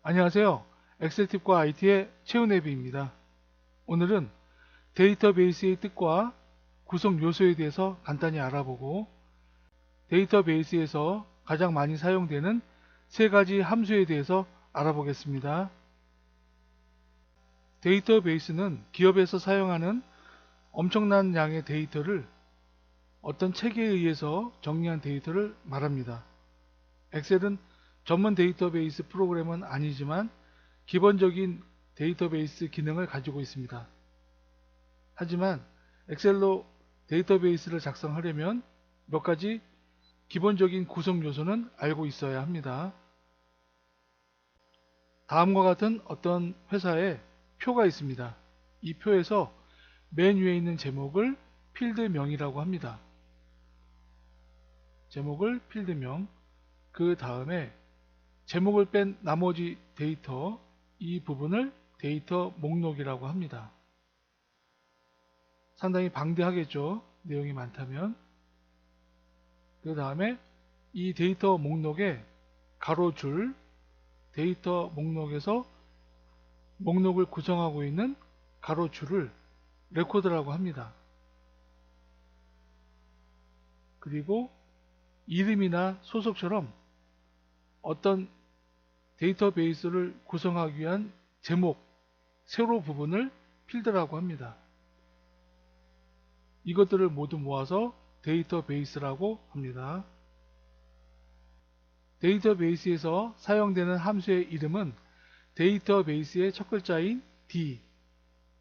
안녕하세요. 엑셀팁과 IT의 최은혜비입니다. 오늘은 데이터베이스의 뜻과 구성 요소에 대해서 간단히 알아보고 데이터베이스에서 가장 많이 사용되는 세 가지 함수에 대해서 알아보겠습니다. 데이터베이스는 기업에서 사용하는 엄청난 양의 데이터를 어떤 체계에 의해서 정리한 데이터를 말합니다. 엑셀은 전문 데이터베이스 프로그램은 아니지만 기본적인 데이터베이스 기능을 가지고 있습니다. 하지만 엑셀로 데이터베이스를 작성하려면 몇 가지 기본적인 구성 요소는 알고 있어야 합니다. 다음과 같은 어떤 회사에 표가 있습니다. 이 표에서 맨 위에 있는 제목을 필드명이라고 합니다. 제목을 필드명, 그 다음에 제목을 뺀 나머지 데이터, 이 부분을 데이터 목록이라고 합니다. 상당히 방대하겠죠. 내용이 많다면. 그 다음에 이 데이터 목록에 가로줄, 데이터 목록에서 목록을 구성하고 있는 가로줄을 레코드라고 합니다. 그리고 이름이나 소속처럼 어떤 데이터베이스를 구성하기 위한 제목, 세로 부분을 필드라고 합니다. 이것들을 모두 모아서 데이터베이스라고 합니다. 데이터베이스에서 사용되는 함수의 이름은 데이터베이스의 첫 글자인 D,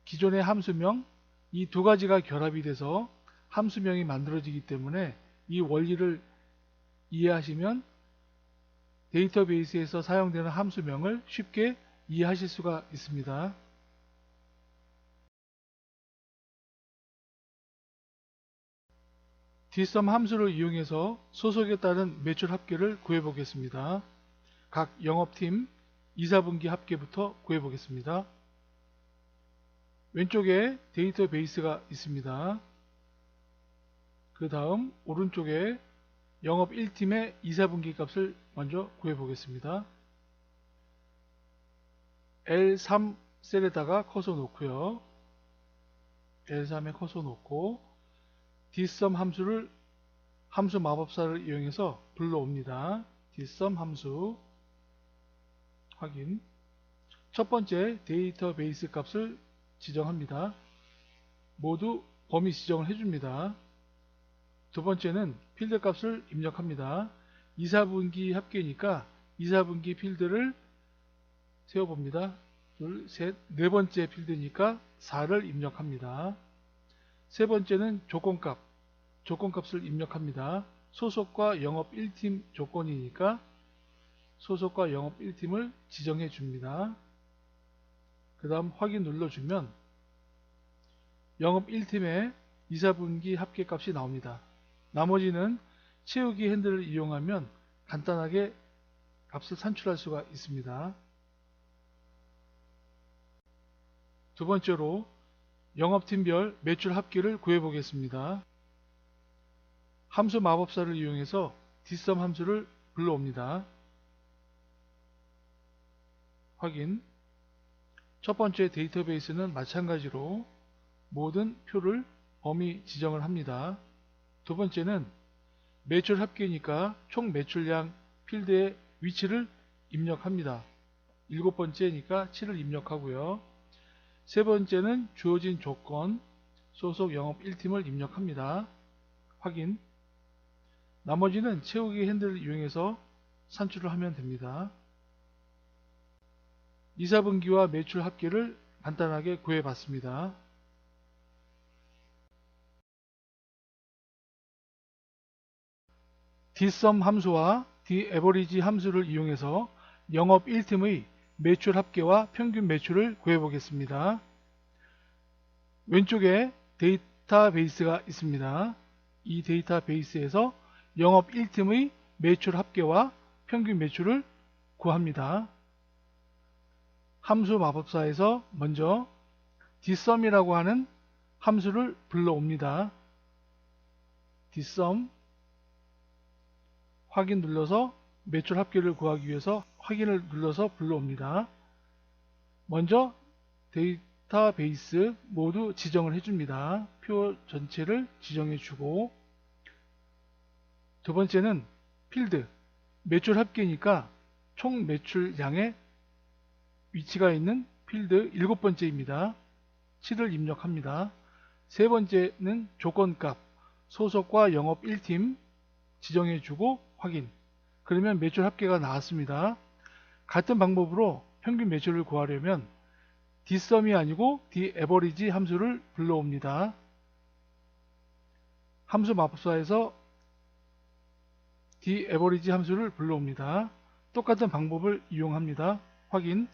기존의 함수명, 이 두 가지가 결합이 돼서 함수명이 만들어지기 때문에 이 원리를 이해하시면 데이터베이스에서 사용되는 함수명을 쉽게 이해하실 수가 있습니다. dsum 함수를 이용해서 소속에 따른 매출 합계를 구해보겠습니다. 각 영업팀 2, 4분기 합계부터 구해보겠습니다. 왼쪽에 데이터베이스가 있습니다. 그 다음 오른쪽에 영업 1팀의 2, 4분기 값을 먼저 구해보겠습니다. L3 셀에다가 커서 놓고요. L3에 커서 놓고 dsum 함수를 함수 마법사를 이용해서 불러옵니다. dsum 함수 확인. 첫 번째 데이터베이스 값을 지정합니다. 모두 범위 지정을 해줍니다. 두 번째는 필드 값을 입력합니다. 2, 4분기 합계니까 2, 4분기 필드를 세워봅니다. 둘, 셋, 네 번째 필드니까 4를 입력합니다. 세 번째는 조건값, 조건값을 입력합니다. 소속과 영업 1팀 조건이니까 소속과 영업 1팀을 지정해 줍니다. 그 다음 확인 눌러주면 영업 1팀의 2, 4분기 합계값이 나옵니다. 나머지는 채우기 핸들을 이용하면 간단하게 값을 산출할 수가 있습니다. 두 번째로 영업팀별 매출 합계를 구해보겠습니다. 함수 마법사를 이용해서 dsum 함수를 불러옵니다. 확인. 첫 번째 데이터베이스는 마찬가지로 모든 표를 범위 지정을 합니다. 두 번째는 매출 합계니까 총 매출량 필드의 위치를 입력합니다. 7번째니까 7을 입력하고요. 세 번째는 주어진 조건, 소속 영업 1팀을 입력합니다. 확인. 나머지는 채우기 핸들을 이용해서 산출을 하면 됩니다. 2, 4분기와 매출 합계를 간단하게 구해봤습니다. dsum 함수와 daverage 함수를 이용해서 영업 1팀의 매출 합계와 평균 매출을 구해보겠습니다. 왼쪽에 데이터베이스가 있습니다. 이 데이터베이스에서 영업 1팀의 매출 합계와 평균 매출을 구합니다. 함수 마법사에서 먼저 dsum이라고 하는 함수를 불러옵니다. dsum 확인 눌러서 매출 합계를 구하기 위해서 확인을 눌러서 불러옵니다. 먼저 데이터베이스 모두 지정을 해줍니다. 표 전체를 지정해주고, 두 번째는 필드, 매출 합계니까 총 매출량의 위치가 있는 필드 7번째입니다. 7을 입력합니다. 세 번째는 조건값, 소속과 영업 1팀 지정해주고 확인. 그러면 매출 합계가 나왔습니다. 같은 방법으로 평균 매출을 구하려면 dsum이 아니고 daverage 함수를 불러옵니다. 함수 마법사에서 daverage 함수를 불러옵니다. 똑같은 방법을 이용합니다. 확인.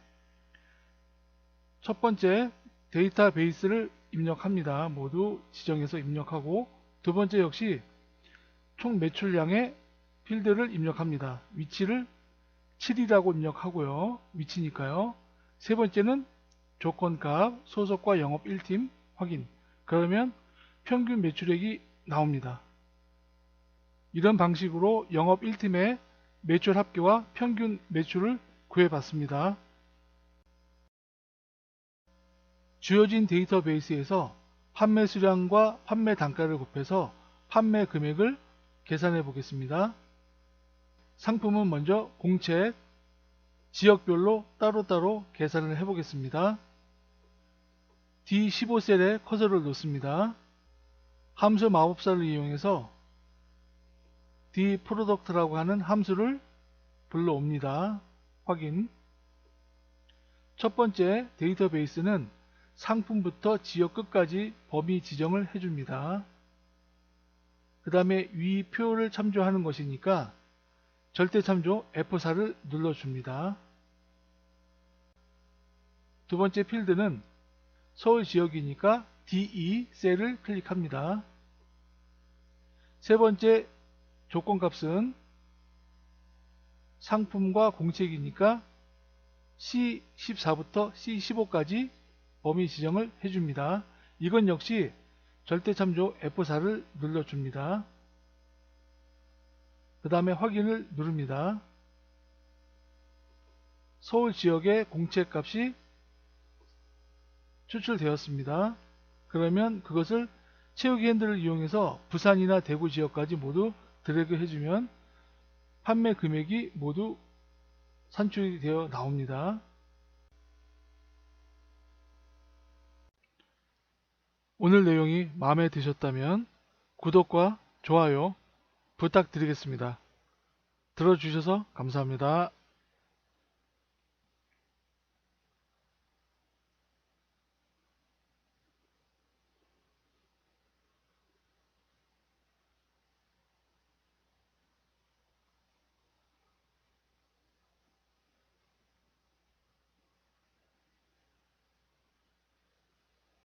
첫 번째 데이터베이스를 입력합니다. 모두 지정해서 입력하고, 두 번째 역시 총 매출량의 필드를 입력합니다. 위치를 7이라고 입력하고요. 위치니까요. 세 번째는 조건값, 소속과 영업 1팀 확인. 그러면 평균 매출액이 나옵니다. 이런 방식으로 영업 1팀의 매출 합계와 평균 매출을 구해봤습니다. 주어진 데이터베이스에서 판매 수량과 판매 단가를 곱해서 판매 금액을 계산해 보겠습니다. 상품은 먼저 공책, 지역별로 따로따로 계산을 해 보겠습니다. D15셀에 커서를 놓습니다. 함수 마법사를 이용해서 dProduct라고 하는 함수를 불러옵니다. 확인. 첫 번째 데이터베이스는 상품부터 지역 끝까지 범위 지정을 해줍니다. 그 다음에 위 표를 참조하는 것이니까 절대 참조 F4를 눌러줍니다. 두 번째 필드는 서울 지역이니까 DE 셀을 클릭합니다. 세 번째 조건값은 상품과 공책이니까 C14부터 C15까지 범위 지정을 해줍니다. 이건 역시 절대 참조 F4를 눌러줍니다. 그 다음에 확인을 누릅니다. 서울 지역의 공책 값이 추출되었습니다. 그러면 그것을 채우기 핸들을 이용해서 부산이나 대구 지역까지 모두 드래그 해주면 판매 금액이 모두 산출이 되어 나옵니다. 오늘 내용이 마음에 드셨다면 구독과 좋아요 부탁드리겠습니다. 들어주셔서 감사합니다.